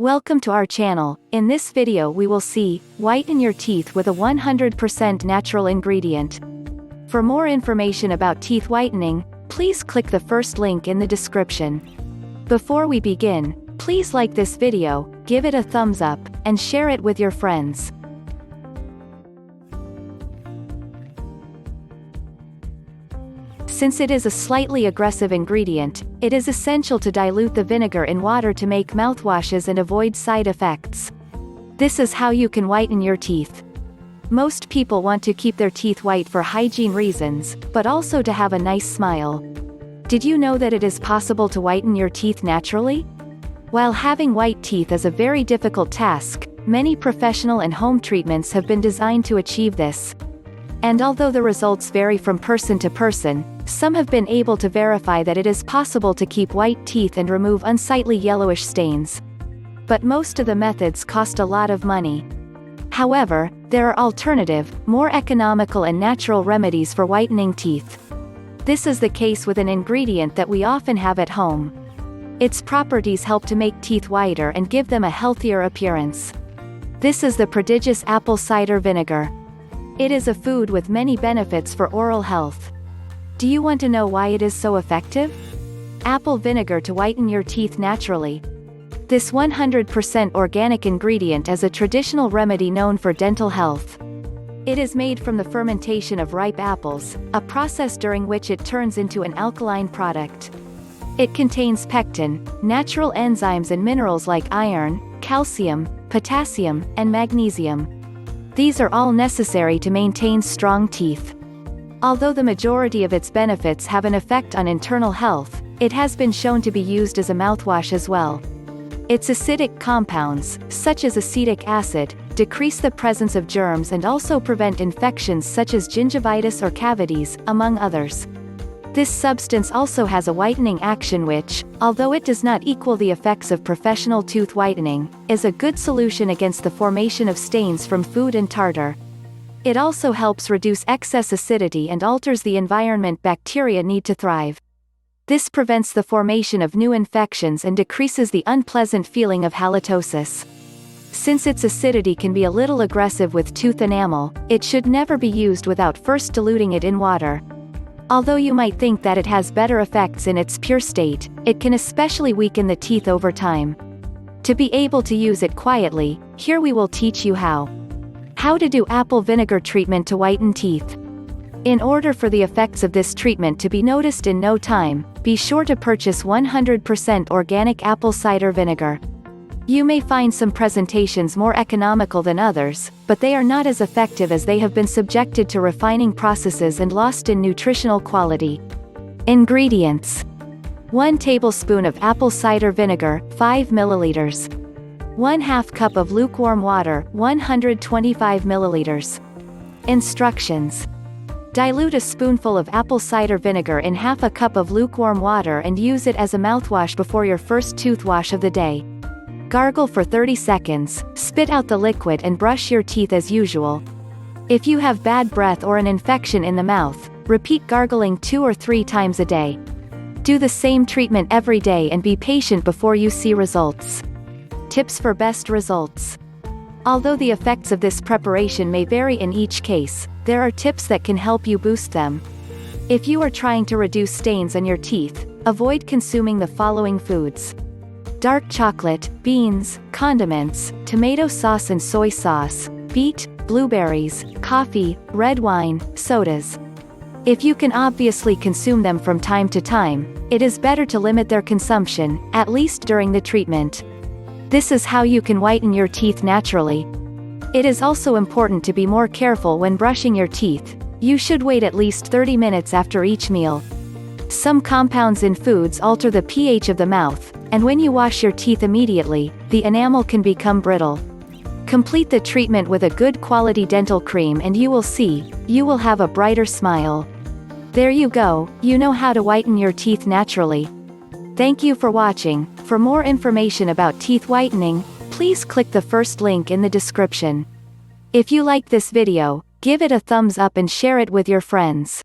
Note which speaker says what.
Speaker 1: Welcome to our channel. In this video we will see, whiten your teeth with a 100% natural ingredient. For more information about teeth whitening, please click the first link in the description. Before we begin, please like this video, give it a thumbs up, and share it with your friends. Since it is a slightly aggressive ingredient, it is essential to dilute the vinegar in water to make mouthwashes and avoid side effects. This is how you can whiten your teeth. Most people want to keep their teeth white for hygiene reasons, but also to have a nice smile. Did you know that it is possible to whiten your teeth naturally? While having white teeth is a very difficult task, many professional and home treatments have been designed to achieve this. And although the results vary from person to person, some have been able to verify that it is possible to keep white teeth and remove unsightly yellowish stains. But most of the methods cost a lot of money. However, there are alternative, more economical and natural remedies for whitening teeth. This is the case with an ingredient that we often have at home. Its properties help to make teeth whiter and give them a healthier appearance. This is the prodigious apple cider vinegar. It is a food with many benefits for oral health. Do you want to know why it is so effective? Apple vinegar to whiten your teeth naturally. This 100% organic ingredient is a traditional remedy known for dental health. It is made from the fermentation of ripe apples, a process during which it turns into an alkaline product. It contains pectin, natural enzymes and minerals like iron, calcium, potassium, and magnesium. These are all necessary to maintain strong teeth. Although the majority of its benefits have an effect on internal health, it has been shown to be used as a mouthwash as well. Its acidic compounds, such as acetic acid, decrease the presence of germs and also prevent infections such as gingivitis or cavities, among others. This substance also has a whitening action which, although it does not equal the effects of professional tooth whitening, is a good solution against the formation of stains from food and tartar. It also helps reduce excess acidity and alters the environment bacteria need to thrive. This prevents the formation of new infections and decreases the unpleasant feeling of halitosis. Since its acidity can be a little aggressive with tooth enamel, it should never be used without first diluting it in water. Although you might think that it has better effects in its pure state, it can especially weaken the teeth over time. To be able to use it quietly, here we will teach you how. How to do apple vinegar treatment to whiten teeth. In order for the effects of this treatment to be noticed in no time, be sure to purchase 100% organic apple cider vinegar. You may find some presentations more economical than others, but they are not as effective as they have been subjected to refining processes and lost in nutritional quality. Ingredients: 1 tablespoon of apple cider vinegar, 5 milliliters. 1/2 cup of lukewarm water, 125 milliliters. Instructions: dilute a spoonful of apple cider vinegar in 1/2 cup of lukewarm water and use it as a mouthwash before your first tooth wash of the day. Gargle for 30 seconds, spit out the liquid and brush your teeth as usual. If you have bad breath or an infection in the mouth, repeat gargling 2 or 3 times a day. Do the same treatment every day and be patient before you see results. Tips for best results. Although the effects of this preparation may vary in each case, there are tips that can help you boost them. If you are trying to reduce stains on your teeth, avoid consuming the following foods: dark chocolate, beans, condiments, tomato sauce and soy sauce, beet, blueberries, coffee, red wine, sodas. If you can obviously consume them from time to time, it is better to limit their consumption, at least during the treatment. This is how you can whiten your teeth naturally. It is also important to be more careful when brushing your teeth. You should wait at least 30 minutes after each meal. Some compounds in foods alter the pH of the mouth, and when you wash your teeth immediately, the enamel can become brittle. Complete the treatment with a good quality dental cream and you will see, you will have a brighter smile. There you go, you know how to whiten your teeth naturally. Thank you for watching. For more information about teeth whitening, please click the first link in the description. If you like this video, give it a thumbs up and share it with your friends.